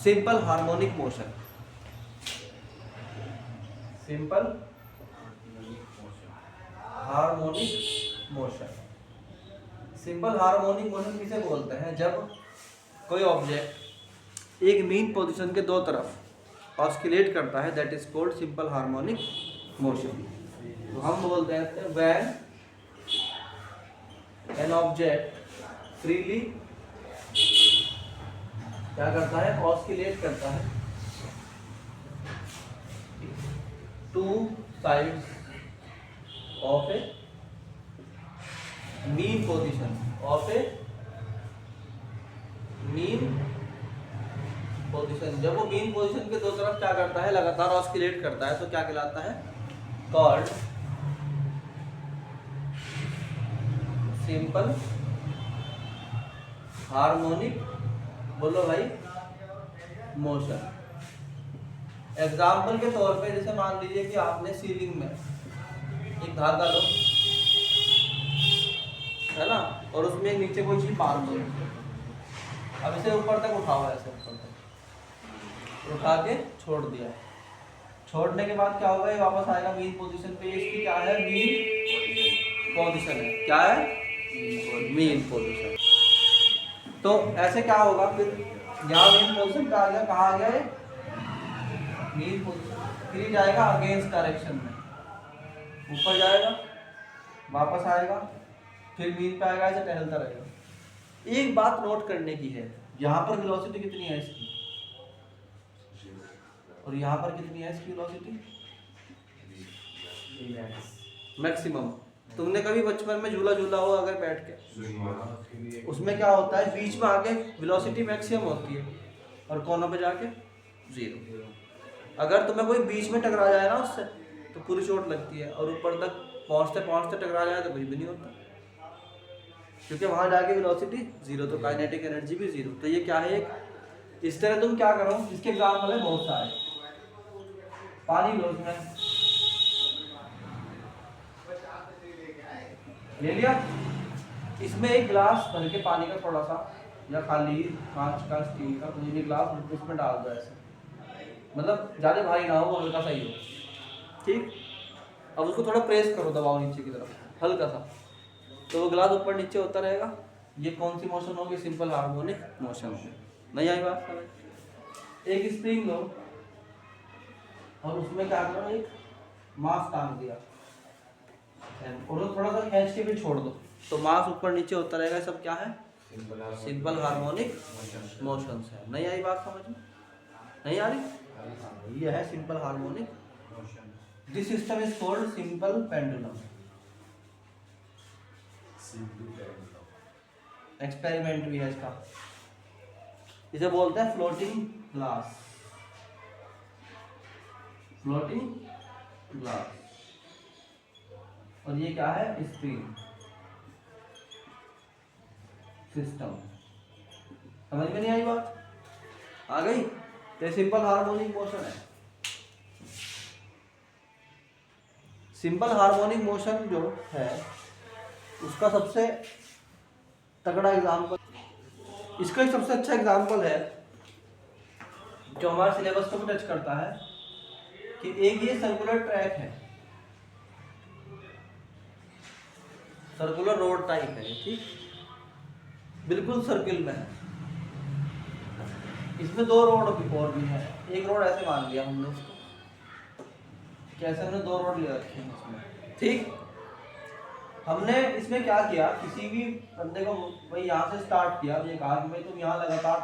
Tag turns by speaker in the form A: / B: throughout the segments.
A: Simple harmonic motion. Simple harmonic motion. Simple harmonic motion किसे बोलते हैं? जब कोई ऑब्जेक्ट एक मीन पोजीशन के दो तरफ ऑस्किलेट करता है, that is called simple harmonic motion. तो हम बोलते हैं व्हेन एन ऑब्जेक्ट फ्रीली क्या करता है? ऑस्किलेट करता है two sides of A mean position, of A mean position. जब वो मीन पोजीशन के दो तरफ क्या करता है? लगातार ऑस्किलेट करता है, तो क्या कहलाता है? कॉल्ड सिंपल हार्मोनिक, बोलो भाई, मोशन। एग्जाम्पल के तौर पे जैसे मान लीजिए कि आपने सीलिंग में एक धागा लो, है ना, और उसमें नीचे कोई चीज बांध दो। अब इसे ऊपर तक उठाओ, ऐसे ऊपर तक उठा के छोड़ दिया। छोड़ने के बाद क्या होगा? ये वापस आएगा मीन पोजीशन पे। इसकी क्या है? मीन पोजीशन है। क्या है? Mean position. तो ऐसे क्या होगा फिर? यहाँ मीन पोजीशन पे आ गया, कहाँ आ गया ये? Mean position. फिर जाएगा अगेंस्ट डायरेक्शन में, ऊपर जाएगा, वापस आएगा, फिर मीन पे आएगा, ऐसे टहलता रहेगा। एक बात नोट करने की है, यहाँ पर वेलोसिटी कितनी है इसकी, और यहाँ पर कितनी है इसकी वेलोसिटी? मैक्सिमम। तुमने कभी बचपन में झूला झूला हो अगर बैठ के, उसमें क्या होता है? बीच में आके वेलोसिटी मैक्सिमम होती है और कोनों पे जाके जीरो। अगर तुम्हें कोई बीच में टकरा जाए ना उससे, तो पूरी चोट लगती है, और ऊपर तक पहुंचते पहुंचते टकरा जाए तो कुछ भी नहीं होता, क्योंकि वहां जाके वेलोसिटी जीरो, तो काइनेटिक एनर्जी भी जीरो। तो ये क्या है? एक इस तरह तुम क्या करो, इसके एग्जाम्पल है बहुत सारे। पानी लो, उसमें ले लिया, इसमें एक गिलास भर के पानी का थोड़ा सा, या खाली कांच का, स्टील का कोई भी गिलास, उसमें डाल दो ऐसे, मतलब ज़्यादा भारी ना हो, हल्का सा ही हो, ठीक। अब उसको थोड़ा प्रेस करो, दबाओ नीचे की तरफ हल्का सा, तो वो गिलास ऊपर नीचे होता रहेगा। ये कौन सी मोशन होगी? सिंपल हार्मोनिक मोशन होगी। नहीं आई बात समझ? एक स्प्रिंग लो और उसमें क्या करो? एक मास टांग दिया और थोड़ा सा खींच के भी छोड़ दो, तो मास ऊपर नीचे होता रहेगा। सब क्या है? सिंपल हार्मोनिक मोशन है। नहीं आई बात समझ में? नहीं आ रही? ये है simple harmonic motion. This system is called simple pendulum. Experiment भी है इसका, इसे बोलते हैं फ्लोटिंग ग्लास। Floating glass. और ये क्या है? Spring system. समझ में नहीं आई बात? आ गई? तो सिंपल हार्मोनिक मोशन है। सिंपल हार्मोनिक मोशन जो है उसका सबसे तगड़ा एग्जाम्पल, इसका एक सबसे अच्छा एग्जाम्पल है जो हमारे सिलेबस को भी टच करता है, कि एक ये सर्कुलर ट्रैक है, सर्कुलर रोड टाइप है, ठीक, बिल्कुल सर्किल में है। इसमें दो रोड और भी है। एक रोड ऐसे मान लिया हमने उसको, कैसे हमने दो रोड ले रखे हैं इसमें, ठीक। हमने इसमें क्या किया? किसी भी बंदे को भाई यहाँ से स्टार्ट किया, ये कहा कि भाई तुम यहाँ लगातार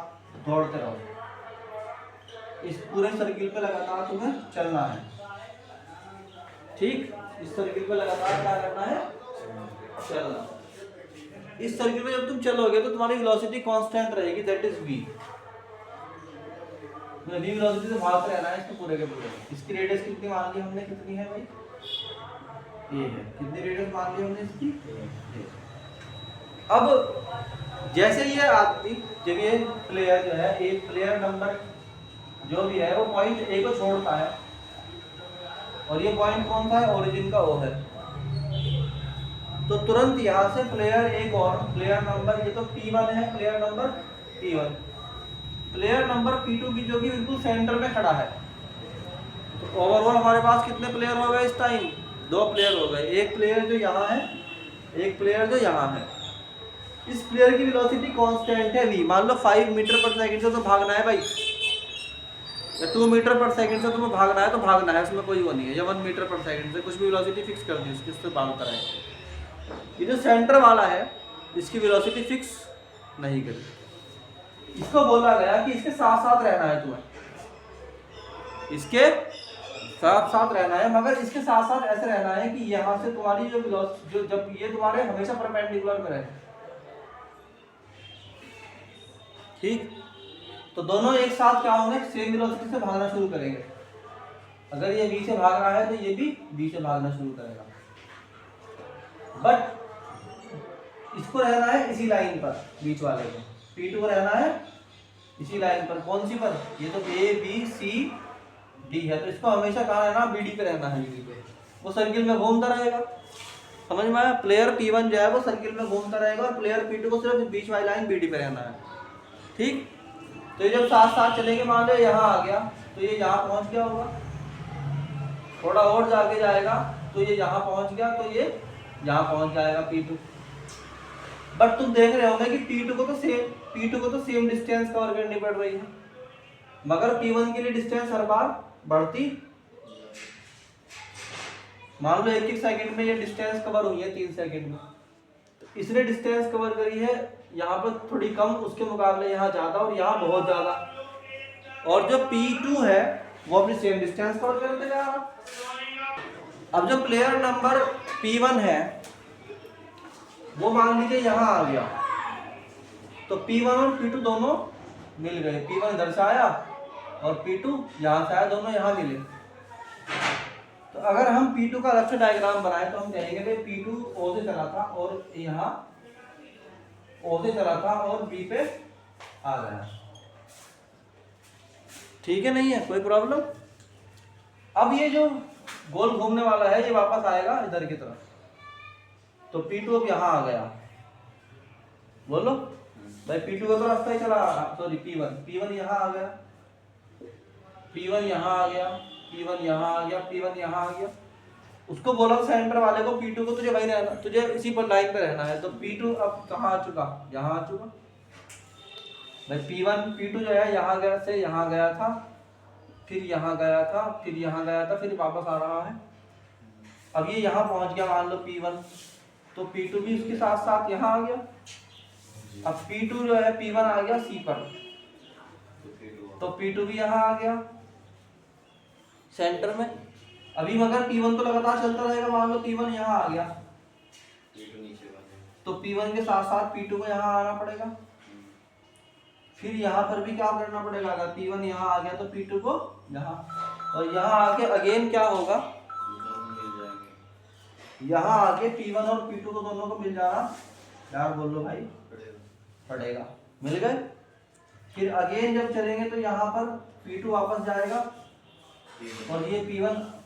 A: दौड़ते रहो, इस पूरे सर्किल पे लगातार तुम्हें चलना है, ठीक। इस सर्किल पे लगातार क्या करना है? चलना। इस सर्किल में जब तुम चलोगे तो तुम्हारी वेलोसिटी कांस्टेंट रहेगी, that is v। v velocity से भागते रहना है इसको पूरे के पूरे। इसकी रेडियस कितनी मान ली हमने? कितनी है भाई? ये है। कितनी रेडियस मान ली हमने इसकी? अब जैसे ये आदमी, जब ये प्लेयर जो है, एक प्लेयर नंबर जो भी है वो पॉइंट ए को छोड़ता है, और ये पॉइंट कौन सा है? ओरिजिन का ओ है, तो तुरंत यहाँ से प्लेयर एक और प्लेयर नंबर, ये तो P1 है, player number P1, player number P2 की जो कि बिल्कुल सेंटर में खड़ा है। तो ओवरऑल हमारे पास कितने प्लेयर हो गए इस टाइम? 2 प्लेयर हो गए, एक प्लेयर जो यहाँ है, एक प्लेयर जो यहाँ है। इस प्लेयर की वेलोसिटी कांस्टेंट है v, मान लो 5 मीटर पर सेकंड से तो भागना है भाई, या 2 मीटर पर सेकंड से तुम्हें भागना है तो भागना है, उसमें कोई वो नहीं है, या 1 मीटर पर सेकंड से कुछ भी वेलोसिटी फिक्स कर दी उसकी, उससे भागता रहे। ये जो सेंटर वाला है इसकी वेलोसिटी फिक्स नहीं करी, इसको बोला गया कि इसके साथ साथ रहना है तुम्हें, इसके साथ साथ रहना है, मगर इसके साथ साथ ऐसे रहना है कि यहाँ से तुम्हारी जो वेलोसिटी, जब ये तुम्हारे हमेशा परपेंडिकुलर में रहे, ठीक। तो दोनों एक साथ क्या होंगे, सेम वेलोसिटी से भागना शुरू करेंगे। अगर ये v से भाग रहा है तो ये भी v से भागना शुरू करेगा, बट इसको रहना है इसी लाइन पर, बीच वाले को P2 को रहना है इसी लाइन पर। कौन सी पर? ये तो A B C D है, तो इसको हमेशा कहाँ रहना, BD पे रहना है, BD पे। वो सर्किल में घूमता रहेगा, समझ में आया? प्लेयर P1 जो है वो सर्किल में घूमता रहेगा और प्लेयर P2 को सिर्फ बीच वाली लाइन BD पे रहना है, ठीक। तो ये जब साथ साथ चलेंगे, मान लो यहाँ आ गया तो ये यहाँ पहुँच गया होगा, थोड़ा और जाके जाएगा तो ये यहाँ पहुँच गया, तो ये यहाँ पहुँच जाएगा P2। बट तुम देख रहे होंगे कि P2 को तो सेम डिस्टेंस कवर करनी पड़ रही है, मगर P1 के लिए डिस्टेंस हर बार बढ़ती। मान लो 1 सेकंड में ये डिस्टेंस कवर हुई है 3 सेकंड में, तो इसने डिस्टेंस कवर करी है यहाँ पर थोड़ी कम, उसके मुकाबले यहाँ ज़्यादा और यहाँ बहुत ज़्यादा, और जो P2 है वो अपनी सेम डिस्टेंस कवर करते जा रहा। अब जो प्लेयर नंबर P1 है वो मान लीजिए यहाँ आ गया, तो P1 और P2 दोनों मिल गए, P1 इधर से आया और P2 यहाँ से आया, दोनों यहाँ मिले। तो अगर हम P2 का अलग से डायग्राम बनाए तो हम कहेंगे भाई P2 O से चला था और यहाँ O से चला था और B पे आ गया, ठीक है, नहीं है कोई प्रॉब्लम। अब ये जो गोल घूमने वाला है ये वापस आएगा इधर की तरफ, तो P2 अब यहाँ आ गया, बोलो भाई P2 का तो रास्ता ही चला, सॉरी P1 यहाँ आ गया, P1 यहाँ आ गया, P1 यहाँ आ गया, P1 यहाँ आ गया। उसको बोला सेंटर वाले को P2 को तुझे वही रहना, तुझे इसी पर लाइन पे रहना है, तो P2 अब कहाँ आ चुका, यहाँ आ चुका भाई। P2 जो है यहाँ गया से यहाँ गया था, फिर यहाँ गया था, फिर यहाँ गया था, फिर वापस आ रहा है। अब ये यहाँ पहुँच गया मान लो P1, तो P2 भी उसके साथ साथ यहाँ आ गया। अब P2 जो है P1 आ गया C पर, तो P2 भी यहाँ आ गया सेंटर में। अभी मगर P1 तो लगातार चलता रहेगा, मान लो P1 यहाँ आ गया, तो P1 के साथ साथ P2 को यहाँ आना पड़ेगा, फिर यहाँ पर भी क्या करना पड़ेगा, अगर P1 यहाँ आ गया तो P2 को यहाँ, और यहाँ आके अगेन क्या होगा, यहाँ आके P1 और P2 को दोनों को मिल जाना, यार बोल लो भाई, पड़ेगा, मिल गए। फिर अगेन जब चलेंगे तो यहाँ पर P2 वापस जाएगा और ये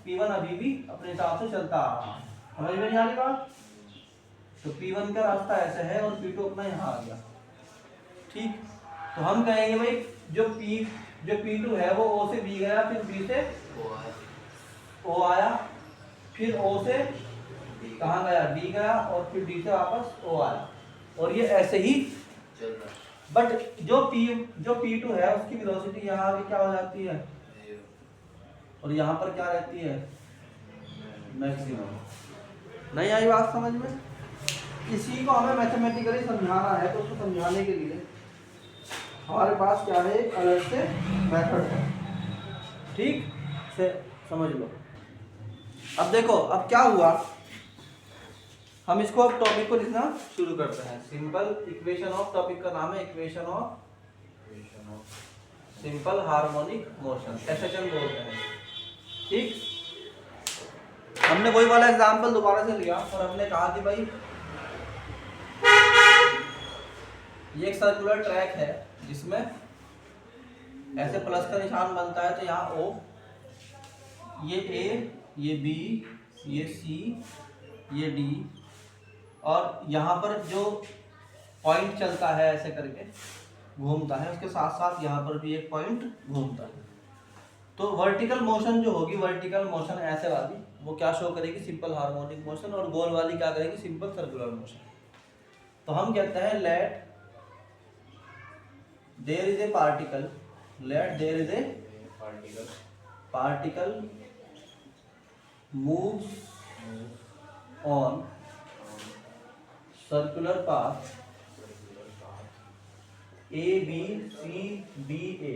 A: P1 अभी भी अपने हिसाब से चलता आ रहा है, समझ में नहीं आ रही बात? तो P1 का रास्ता ऐसे है और P2 अपना यहाँ आ गया, ठीक। तो हम कहेंगे भाई जो P2 है वो O से B गया, फिर B से O आया, फिर O से कहाँ गया, D गया, और फिर D से वापस O आया, और ये ऐसे ही चल रहा है। बट जो P2 है उसकी वेलोसिटी यहाँ आगे क्या हो जाती है, और यहाँ पर क्या रहती है, मैक्सिमम। नहीं आई बात समझ में? इसी को हमें मैथमेटिकली समझाना है, तो उसको समझाने के लिए हमारे पास क्या है, एक अलग से मेथड है, ठीक से समझ लो। अब देखो अब क्या हुआ, हम इसको अब टॉपिक को लिखना शुरू करते हैं। सिंपल इक्वेशन ऑफ, टॉपिक का नाम है equation of simple harmonic motion, SHM बोलते हैं, ठीक। हमने वही वाला एग्जांपल दोबारा से लिया और हमने कहा कि भाई ये एक सर्कुलर ट्रैक है जिसमें ऐसे प्लस का निशान बनता है, तो यहाँ O, ये A, ये B, ये C, ये D, और यहाँ पर जो पॉइंट चलता है ऐसे करके, घूमता है, उसके साथ साथ यहाँ पर भी एक पॉइंट घूमता है। तो वर्टिकल मोशन जो होगी, वर्टिकल मोशन ऐसे वाली, वो क्या शो करेगी, सिंपल हार्मोनिक मोशन, और गोल वाली क्या करेगी, सिंपल सर्कुलर मोशन। तो हम कहते हैं let there is a particle, let there is a particle moves on circular path A B C B A,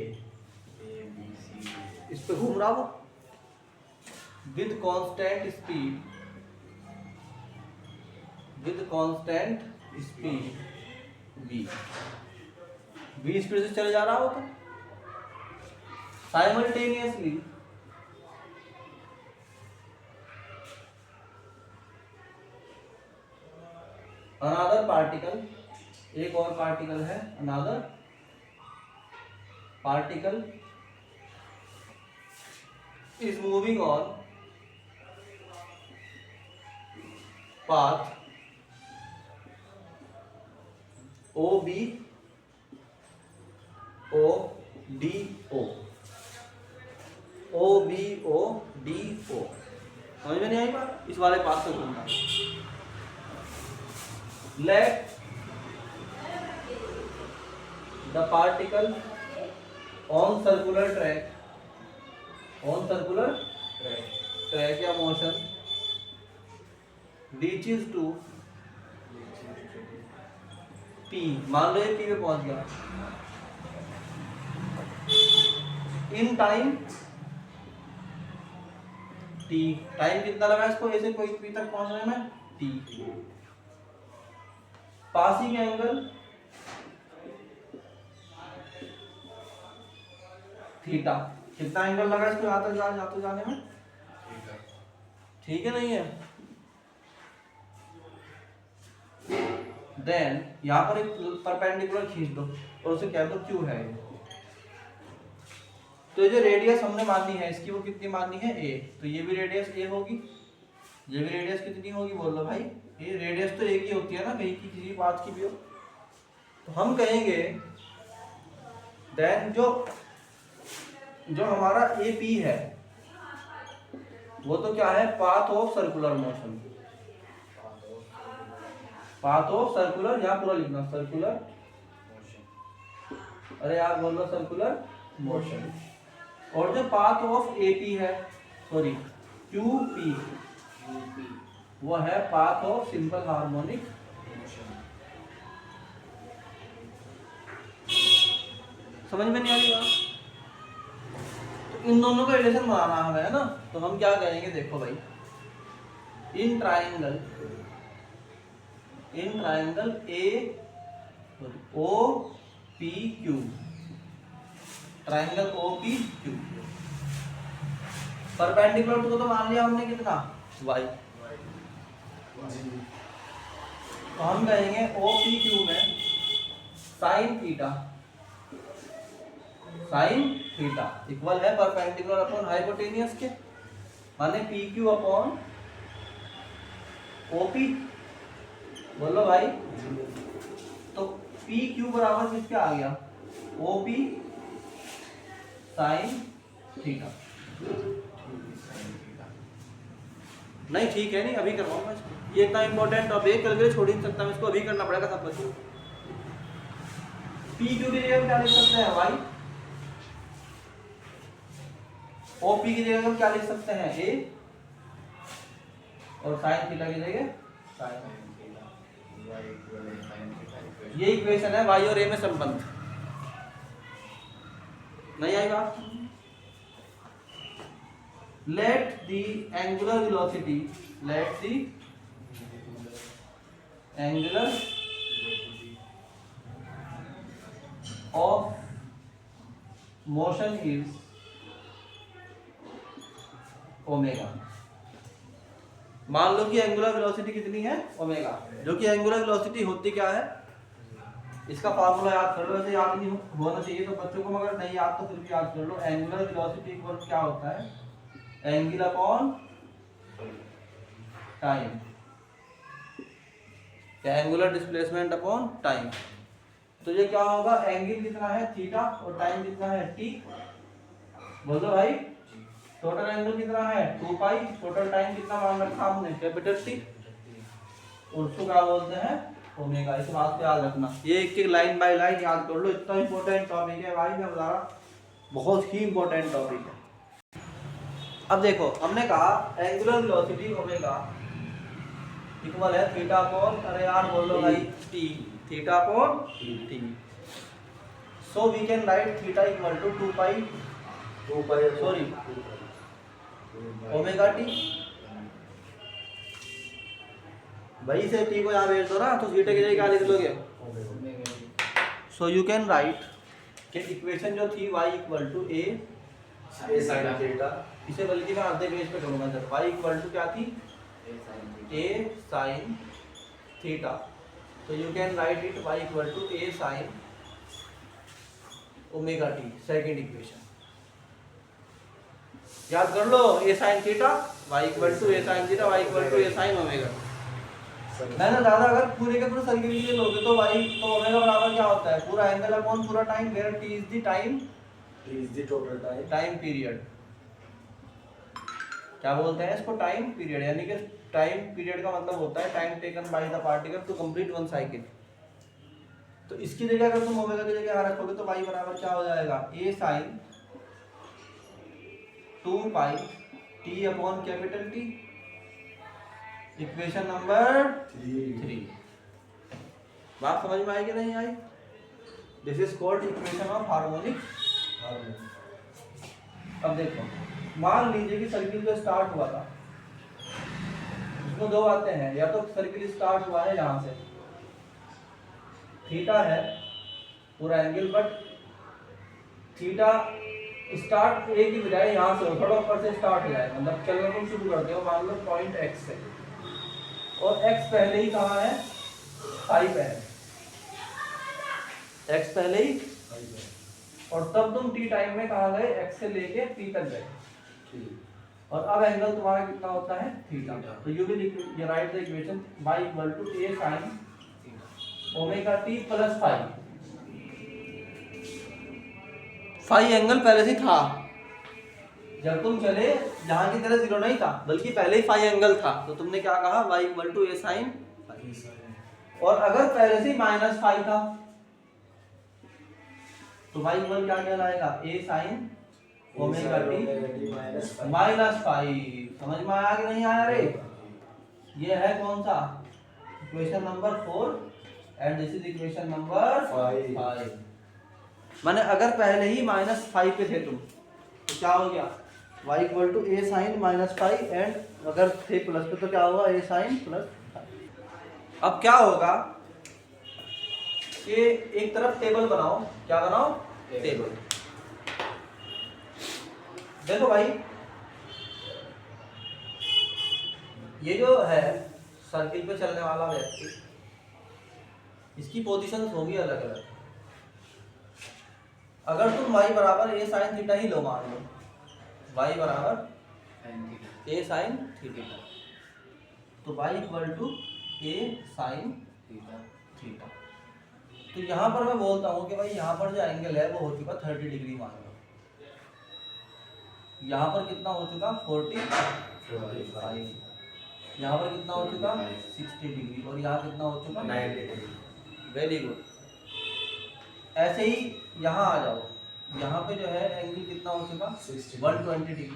A: इस पे घूम रहा वो with constant speed v speed से चले जा रहा हो तो साइमल्टेनियसली अनदर पार्टिकल, एक और पार्टिकल है, another particle is moving on path O B O D O, O B O D O, समझ में नहीं आई बात, इस वाले पाथ से घूमना। Let the particle on circular track या motion reaches to P, मान लो ये P पे पहुंच गया, in time T, टाइम कितना लगा इसको ऐसे कोई P तक पहुंचने में, T। पासिंग एंगल थीटा, कितना एंगल लगा इसको यहाँ तक जाने में, ठीक है नहीं है। देन यहाँ पर एक परपेंडिकुलर खींच दो और उसे कह दो क्यू है। तो ये जो रेडियस हमने मानी है इसकी, वो कितनी मानी है, ए, तो ये भी रेडियस ए होगी, ये भी रेडियस कितनी होगी, बोल लो भाई, ये रेडियस तो एक ही होती है ना, कहीं की किसी बात की भी हो। तो हम कहेंगे देन जो हमारा ए पी है वो तो क्या है, path of circular motion, path of circular, यहाँ पूरा लिखना सर्कुलर, अरे यार बोल लो सर्कुलर मोशन। और जो पाथ ऑफ ए पी है, सॉरी क्यू पी, वो है path of simple harmonic motion. समझ में नहीं आ रही बात, तो इन दोनों का रिलेशन बनाना हमें है ना। तो हम क्या करेंगे, देखो भाई, इन triangle A O P Q, triangle O P Q, perpendicular तो मान लिया हमने कितना, y। तो हम कहेंगे ओ पी क्यू में साइन थीटा इक्वल है परपेंडिकुलर अपॉन हाइपोटेनियस के, माने P Q upon O P, बोलो भाई। तो पी क्यू बराबर किसके आ गया, ओ पी साइन थीटा। नहीं ठीक है, नहीं अभी करवाऊंगा इसको, ये इतना इंपॉर्टेंट टॉपिक कल छोड़ ही सकता हूं, इसको अभी करना पड़ेगा सब बच्चों। पी क्यू की जगह क्या लिख सकते हैं भाई, ओ पी की जगह हम क्या लिख सकते हैं, ए, और साइन थीटा की जगह साइन थीटा। ये इक्वेशन है वाई और ए में संबंध। नहीं आई बात। Let the angular velocity of motion is omega. मान लो कि एंगुलर वेलोसिटी कितनी है, ओमेगा, जो कि एंगुलर वेलोसिटी होती क्या है, इसका फार्मूला याद कर लो, ऐसे याद नहीं होना चाहिए तो बच्चों को, मगर नहीं याद तो फिर भी याद कर लो। एंगुलर वेलोसिटी इक्वल क्या होता है, angle upon time, angular displacement upon time. तो ये क्या होगा, एंगल कितना है थीटा और टाइम कितना है टी, बोल दो भाई। टोटल एंगल कितना है 2 पाई, टोटल टाइम कितना मान रखा हमने कैपिटल टी, उसको क्या बोलते हैं ओमेगा। इस बात को याद रखना, ये एक एक लाइन बाय लाइन याद कर लो, इतना इंपॉर्टेंट टॉपिक है भाई, मैं बता रहा बहुत ही इंपॉर्टेंट टॉपिक है। अब देखो हमने कहा एंगुलर वेलोसिटी ओमेगा इक्वल है थीटा अपॉन, अरे यार बोल लो भाई T, theta upon T. So we can write theta equal to 2 pi sorry omega T. भाई से टी को यहाँ भेज दो ना, तो थीटा की जगह क्या लिख लोगे, सो यू कैन राइट कि इक्वेशन जो थी y equal to A sine theta, इसे बल्कि मैं आधे पेज पे करूँगा सर, y इक्वल टू क्या थी ए साइन थीटा, तो you can write it y equal to A sine omega t, second equation याद कर लो, a sine theta y equal to A sine theta, y equal to A sine omega. मैंने दादा अगर पूरे के पूरे सर्किल के लिए लोगे तो y तो ओमेगा बराबर क्या होता है, पूरा एंगल अपॉन पूरा time, where t is the time,
B: t is the total
A: time period, क्या बोलते हैं इसको टाइम पीरियड, यानी कि टाइम पीरियड का मतलब होता है time taken by the particle to complete one cycle. तो इसकी जगह अगर तुम ओमेगा की जगह यहाँ रखोगे तो y बराबर क्या हो जाएगा, a sin 2 pi t upon capital T, equation number 3। बात समझ में आई कि नहीं आई, this is called equation of harmonic. अब देखो मान लीजिए कि सर्किल जो स्टार्ट हुआ था, उसमें दो बातें हैं, या तो सर्किल स्टार्ट हुआ है यहाँ से, थीटा है पूरा एंगल, बट थीटा स्टार्ट ए की बजाय यहाँ से हो, थोड़ा ऊपर से स्टार्ट हो जाए, मतलब चलना तुम शुरू करते हो मान लो पॉइंट x से, और x पहले ही कहाँ है, फाई पे है, x पहले ही, और तब तुम t टाइम में कहाँ गए, x से लेके p तक गए, और अब एंगल तुम्हारा कितना होता है थीटा। तो you will write the equation y equal to a sin omega t plus phi, phi angle पहले से था, जब तुम चले यहाँ की तरह जीरो नहीं था बल्कि पहले ही फाई एंगल था, तो तुमने क्या कहा y equal to a sin, और अगर पहले से माइनस फाई था तो y इक्वल क्या कहलाएगा, a sin omega t minus phi. समझ में आया कि नहीं आया रे, ये है कौन सा equation number 4 and this is equation number 5। माने अगर पहले ही माइनस फाइव पे थे तुम तो क्या हो गया, y equal to A sine minus five, and अगर थे प्लस पे तो क्या होगा ए साइन प्लस फाइव। अब क्या होगा कि एक तरफ टेबल बनाओ, क्या बनाओ टेबल। देखो भाई ये जो है सर्किल पे चलने वाला व्यक्ति, इसकी पोजीशंस होगी अलग अलग। अगर तुम y बराबर a sin थीटा ही लो, मान लो y बराबर a sin थीटा, तो y equal to a sin theta. तो यहाँ पर मैं बोलता हूँ कि भाई यहाँ पर जो एंगल है वो हो चुका 30 डिग्री, मान लो यहाँ पर कितना हो चुका 45, यहाँ पर कितना हो चुका 60 डिग्री, और यहाँ कितना हो चुका 90 डिग्री। Very good. ऐसे ही यहाँ आ जाओ, यहाँ पे जो है एंगल कितना हो चुका 120 डिग्री,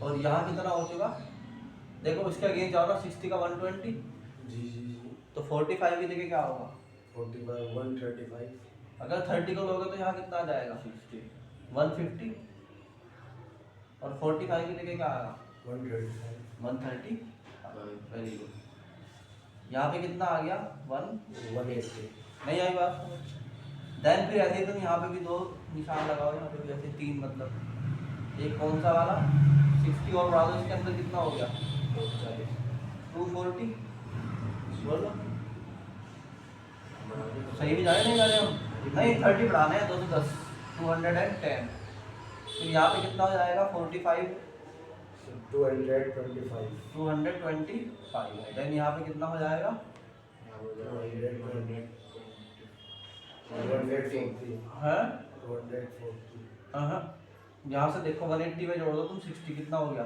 A: और यहाँ कितना हो चुका, देखो इसका अगेंस्ट जाओ ना, 60 का 120
B: जी,
A: तो 45 की जगह क्या होगा
B: 45 135।
A: अगर 30 को लोगे तो यहाँ कितना आ जाएगा 150, और 45 की जगह क्या आएगा 130। Very good. यहाँ पे कितना आ गया 180। नहीं आई बात। देन फिर ऐसे ही तुम यहाँ पे भी दो निशान लगाओ, यहाँ पे भी ऐसे 3, मतलब एक कौन सा वाला 60 और बढ़ा दो, इसके अंदर कितना हो गया 240। बोलो सही भी जा रहे नहीं जा रहे हम, नहीं 30 बढ़ाने हैं, 210 210। फिर यहाँ पे कितना हो जाएगा 45 225। देन यहाँ पे कितना हो जाएगा
B: 140.
A: है
B: 140.
A: हाँ, यहाँ से देखो 180 में जोड़ दो तुम 60 कितना हो गया?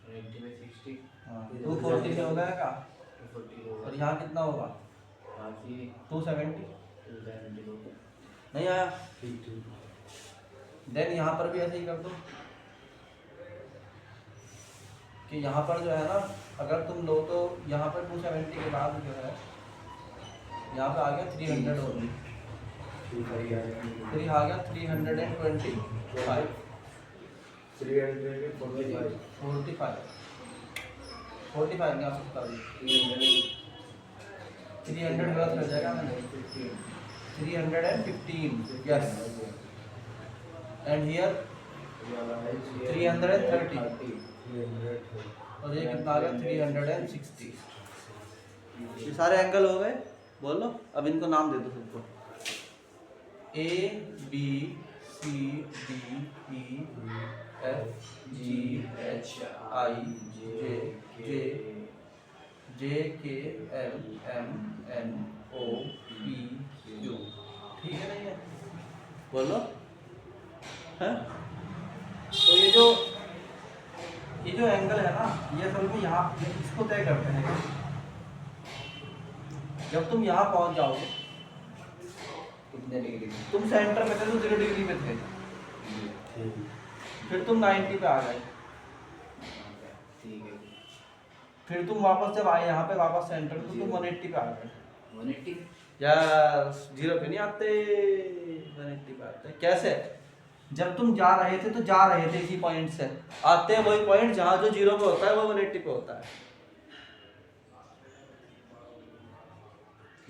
C: 180 में 60
A: हाँ 240 में हो गया क्या?
C: 240
A: और
C: होगा
A: यहाँ कितना होगा?
C: बाकी
A: 270
C: 270 होगा
A: नहीं आया?
B: 50.
A: देन यहाँ पर भी ऐसे ही कर दो कि यहाँ पर जो है ना, अगर तुम लो तो यहाँ पर 270 के बाद जो है यहाँ पे आ गया 300 ओनली,
B: ठीक है यार.
A: फिर आ गया 325
B: 345.
A: 45 यहाँ से बता दी 300 गलत हो जाएगा मैंने 315 यस एंड हियर 330 और ये कितना आ गया 360। ये सारे एंगल हो गए, बोलो अब इनको नाम दे दो सबको A B C D E F G H I J K L M N O P Q, ठीक है नहीं है? बोलो है। तो ये जो एंगल है ना, ये असल में यहाँ इसको तय करते हैं। जब तुम यहाँ पहुँच जाओगे,
C: कितने डिग्री
A: तुम सेंटर में थे तो 0 डिग्री में थे, फिर तुम 90 पे आ गए,
C: ठीक है
A: फिर तुम वापस जब आए यहाँ पे वापस सेंटर तो तुम 180 पे आ गए।
C: 180
A: यार 0 पे नहीं आते, 180 पे आते। कैसे? जब तुम जा रहे थे तो जा रहे थे इसी पॉइंट से, आते हैं वही पॉइंट जहाँ जो 0 पे होता है वो 180 पे होता है।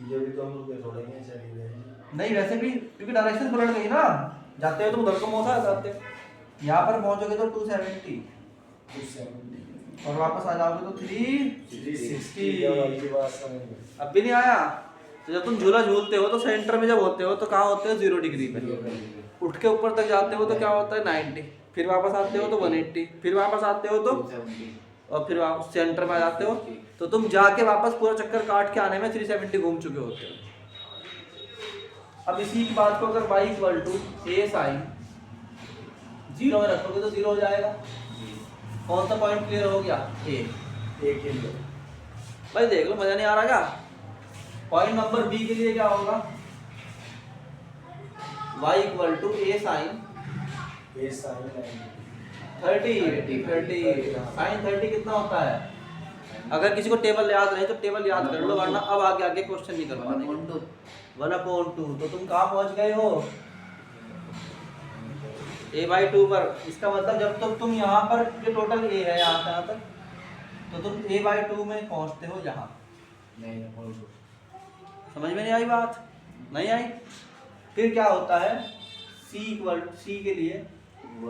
B: ये भी तो हम लोग छोड़ेंगे चली गए.
A: नहीं वैसे भी क्योंकि डायरेक्शन पलट गई ना, जाते हो तुम उधर को मोड़ जाते हो, यहाँ पर पहुँचोगे तो 270
B: 270.
A: और वापस आ जाओगे तो 360।
B: की बात समझ में.
A: अब भी नहीं आया? तो जब तुम झूला झूलते हो तो सेंटर में जब होते हो तो कहाँ होते हो? 0 डिग्री पे। उठ के ऊपर तक जाते हो तो क्या होता है? 90। फिर वापस आते हो तो 180, फिर वापस आते हो तो
C: 270
A: और फिर सेंटर में आ जाते हो तो तुम जाके वापस पूरा चक्कर काट के आने में 370 घूम चुके होते हो। अब इसी की बात को अगर y equal to a sine 0 में रखोगे तो 0 हो जाएगा। कौन सा पॉइंट क्लियर हो गया? a।
B: एक ही लो.
A: भाई देख लो, मजा नहीं आ रहा क्या? पॉइंट नंबर b के लिए क्या होगा? y equal to a sine
B: A sine
A: 30 sine 30 कितना होता है? अगर किसी को टेबल याद नहीं तो टेबल याद कर लो, वरना अब आगे क्वेश्चन नहीं कर पाएंगे। 1/2। तो तुम कहाँ पहुँच गए हो? a/2 पर। इसका मतलब जब तक तुम यहाँ पर जो टोटल a है यहाँ से यहाँ तक, तो तुम a/2 में पहुँचते हो यहाँ।
C: नहीं
A: समझ में नहीं आई बात? नहीं आई? फिर क्या होता है? c के लिए y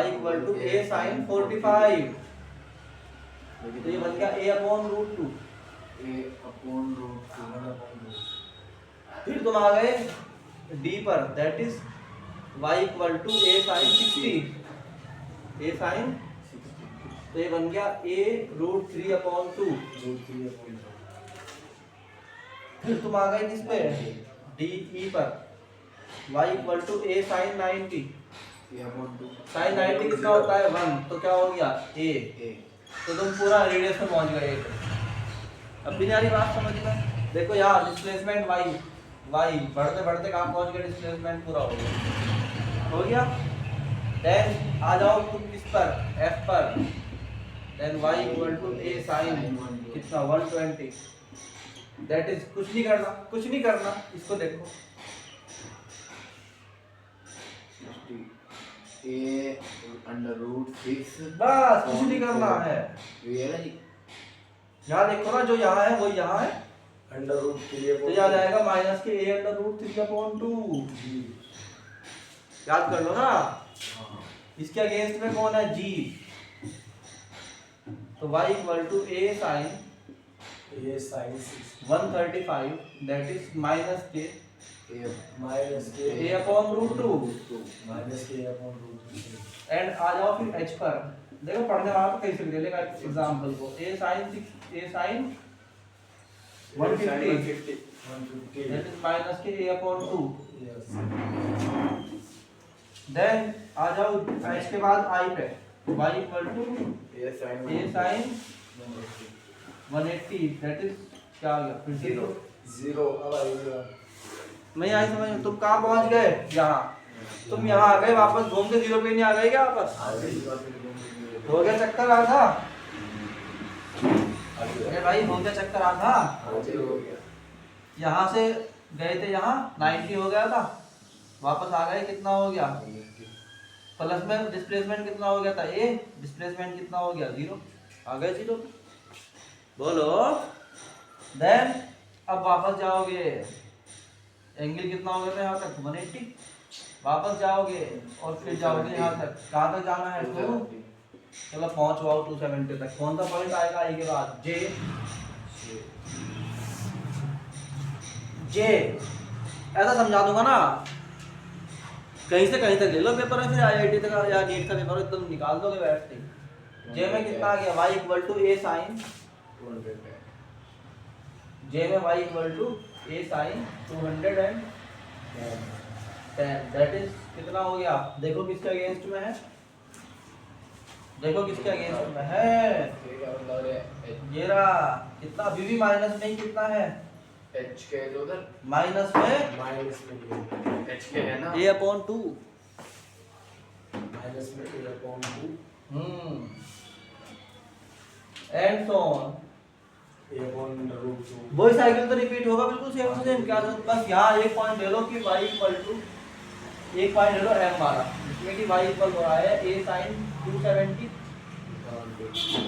A: equal to a sine 45। तो ये बन गया a/√2। फिर तुम आ गए d पर, that is y equal to a sine 60। a sine, तो ये बन गया a√3/2। फिर तुम आ गए किस पे? de पर, y equal to a sine 90। Sine 90 कितना होता है? 1। तो क्या हो गया? a। तो तुम पूरा रेडियस में पहुंच गए। अब भी नहीं आ रही बात समझ में? देखो यहाँ डिस्प्लेसमेंट y बढ़ते बढ़ते कहाँ पहुंच गए? डिस्प्लेसमेंट पूरा हो गया। देन आ जाओ तुम किस पर? f पर। Then y equal to a sine कितना? 120। दैट इज कुछ नहीं करना, इसको देखो बस, कुछ नहीं करना है। यहाँ देखो ना, जो यहाँ है वो यहाँ है, तो याद आएगा माइनस के a√3/2। याद कर लो ना। इसके अगेंस्ट में कौन है? g। तो y equal to a sine 135, that is minus के a/√2। एंड आ जाओ फिर h पर। देखो पढ़ने वाला तो कैसे ले लेगा एग्जांपल को। a sine 150, that is minus के a/2।
B: यस
A: देन आ जाओ इसके बाद आई पे y इक्वल टू
C: ये sine
A: a sin 180 that is क्या आ गया फिर जीरो।
B: जीरो अब आएगा
A: नहीं आई समझ में? तुम कहाँ पहुंच गए? यहाँ। तुम यहाँ आ गए वापस घूम के जीरो पे नहीं आ गए क्या वापस? हो गया चक्कर आधा? अरे भाई हो गया चक्कर आधा?
B: हो गया
A: यहाँ से गए थे यहाँ 90 हो गया था, वापस आ गए कितना हो गया? प्लस में डिस्प्लेसमेंट कितना हो गया था? ए डिस्प्लेसमेंट कितना हो गया? जीरो। आ गए जीरो पे। बोलो। देन अब वापस जाओगे, एंगल कितना हो गया था यहाँ तक? 180। वापस जाओगे और फिर जाओगे यहाँ तक। कहाँ तक जाना है? 2। चलो पहुँच जाओ 270 तक। कौन सा पॉइंट आएगा आई के बाद? जे। जे ऐसा समझा दूंगा ना, कहीं से कहीं तक ले लो पेपर में, फिर आईआईटी तक या नीट का पेपर एकदम निकाल दोगे बैठते ही। जे में कितना आ गया? y equal to a sin
C: 200 है।
A: जे में y equal to a sin 210 that is कितना हो गया? देखो किसके अगेंस्ट में है, देखो किसके अगेंस्ट में है।
C: ठीक है मतलब ये
A: ये रहा। कितना? अभी भी माइनस में ही कितना है?
C: एच के तो उधर
A: माइनस में
B: माइनस में
C: एच के है ना
A: a अपॉन 2।
B: माइनस में a upon 2
A: and so on.
B: a upon root 2
A: वही साइकिल तो रिपीट होगा बिल्कुल सेम टू सेम। क्या बस यहाँ एक पॉइंट ले लो कि y इक्वल टू, एक पॉइंट ले लो m वाला, जिसमें कि y इक्वल हो रहा है a sin 270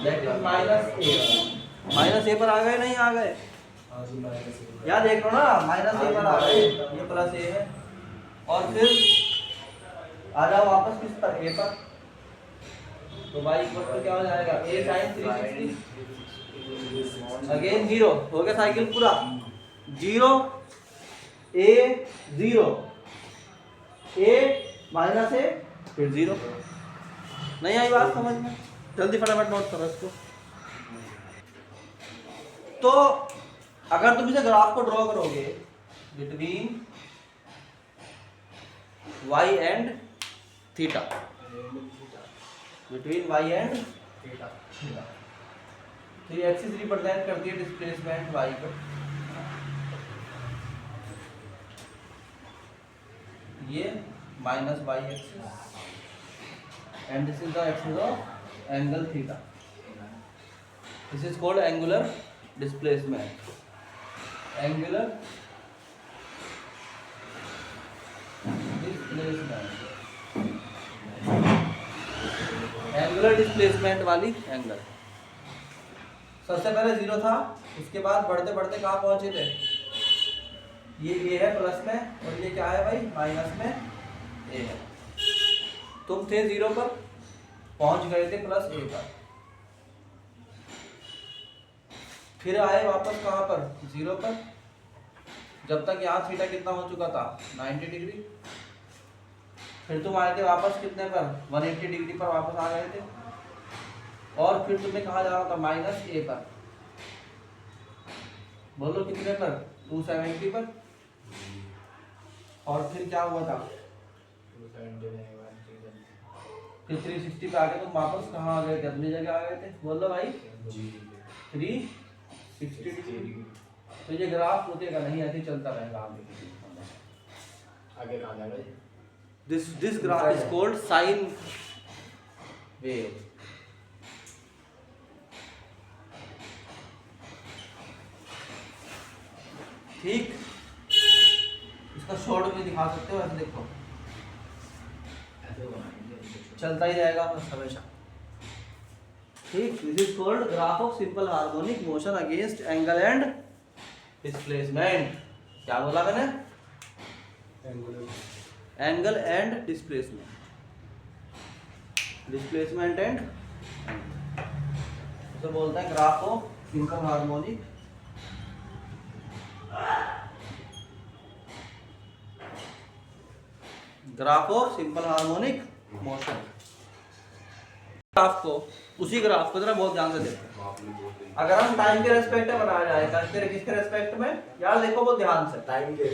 A: that is minus a। Minus a पर आ गए? नहीं आ गए?
B: आज माइनस
A: यहाँ देख लो ना, माइनस a पर आ गए, ये प्लस a है। और फिर आ जाओ वापस किस पर? a पर। तो y इक्वल टू क्या हो जाएगा? a sin 360 again zero. हो गया साइकिल पूरा। Zero a zero, a minus a फिर जीरो। नहीं आई बात समझ में? जल्दी फटाफट नोट करो इसको। तो अगर तुम इसे ग्राफ को ड्रॉ करोगे between y and theta, between y and
C: theta
A: तो ये एक्सिस रिप्रेजेंट करती है डिस्प्लेसमेंट y को। ये minus y axis and this is the axis of angle theta. This is called angular displacement. Angular angular displacement वाली angle. सबसे पहले zero था, उसके बाद बढ़ते बढ़ते कहाँ पहुंचे थे? ये है प्लस में और ये क्या है भाई? माइनस में ए है। तुम थे जीरो पर, पहुंच गए थे प्लस ए पर, फिर आए वापस कहाँ पर? जीरो पर। जब तक यहाँ थीटा कितना हो चुका था? 90 डिग्री। फिर तुम आए थे वापस कितने पर? 180 डिग्री पर वापस आ गए थे। और फिर तुम्हें कहाँ जाना था? माइनस ए पर। बोलो कितने पर? 270 पर। और फिर क्या हुआ था?
C: 270 में 130
A: फिर 360 पे आके तुम वापस कहाँ आ गए थे? अपनी जगह आ गए थे। बोलो भाई।
C: जी
A: 360 डिग्री। तो ये ग्राफ रुकेगा नहीं, ऐसे ही चलता रहेगा आगे।
C: आगे कहाँ जाएगा ये?
A: This graph is called sine wave. ठीक, इसका शॉर्ट में दिखा सकते हो, ऐसे देखो
C: ऐसे बनाएंगे
A: चलता ही रहेगा बस हमेशा। ठीक, this is called graph of simple harmonic motion against angle and displacement. क्या बोला मैंने?
B: Angular
A: angle and displacement, displacement and तो बोलते हैं graph of simple harmonic graph of simple harmonic motion. Graph को, उसी ग्राफ को जरा बहुत ध्यान से देखो। अगर हम टाइम के रेस्पेक्ट में बनाया जाए, किसके रेस्पेक्ट में? यार देखो बहुत ध्यान से।
B: टाइम के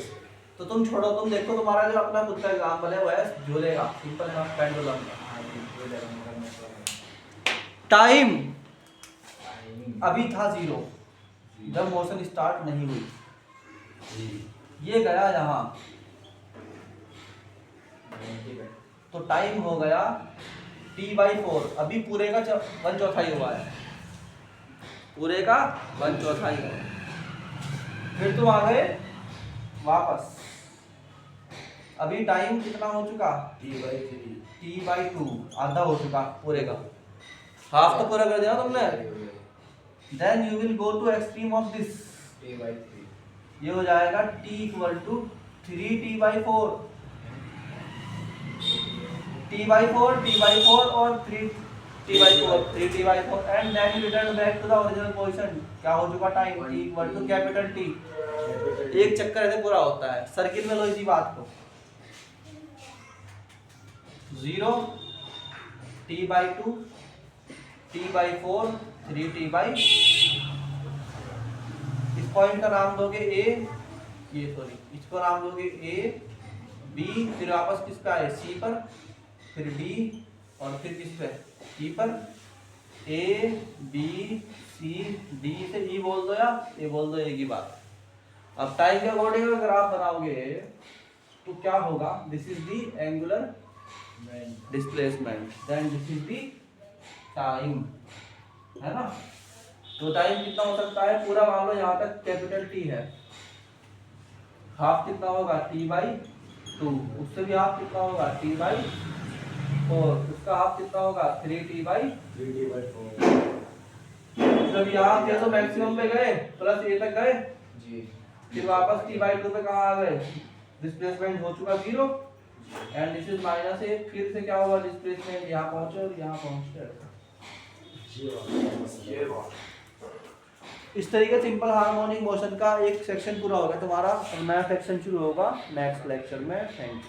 A: तो तुम छोड़ो, तुम देखो तुम्हारा जो अपना खुद का एग्जाम्पल है वो है झूलेगा, सिंपल है पेंडुलम का।
C: हाँ जी, ये लगा मगर मैं तो
A: टाइम
C: टाइम
A: अभी था 0 जब मोशन स्टार्ट नहीं हुई, ये गया यहाँ, तो टाइम हो गया T/4। अभी पूरे का 1/4 हुआ है, पूरे का 1/4 हुआ। फिर तुम आ गए वापस, अभी टाइम कितना हो चुका,
B: T/3
A: T/2, आधा हो चुका पूरे का, हाफ तो पूरा कर दिया तुमने। Then you will go to extreme of this,
C: T/3
A: ये हो जाएगा T = 3T/4, T/4 और 3T/4 and then return back to the original position. क्या हो चुका टाइम, T = कैपिटल T। एक चक्कर ऐसे पूरा होता है, सर्किट में लो इसी बात को, 0 T/2 T/4 3T/, इस पॉइंट का नाम दोगे A, ये सॉरी इसको नाम दोगे A B, फिर वापस किस पे आए C पर, फिर D और फिर किस पे E पर, A B C D से E बोल दो या ये बोल दो, एक ही बात। अब टाइम के अकॉर्डिंग अगर ग्राफ बनाओगे तो क्या होगा, this is the angular displacement, then this is the time, है ना। तो टाइम कितना हो सकता है, पूरा मान लो यहाँ तक कैपिटल T है, हाफ कितना होगा T/2, उससे भी हाफ कितना होगा T/4, उसका हाफ कितना होगा 3T/,
B: 3T/4
A: जब यहाँ थे तो मैक्सिमम पे गए, प्लस ए तक गए,
C: जी
A: फिर वापस T/2 पे कहाँ आ गए, डिस्प्लेसमेंट हो चुका 0 एंड दिस इज -1, फिर से क्या हुआ, डिस्प्लेसमेंट यहाँ पहुंचे और यहाँ पहुंचे। इस तरीके सिंपल हार्मोनिक मोशन का एक सेक्शन पूरा हो गया तुम्हारा। अब नया सेक्शन शुरू होगा नेक्स्ट लेक्चर में। Thank you.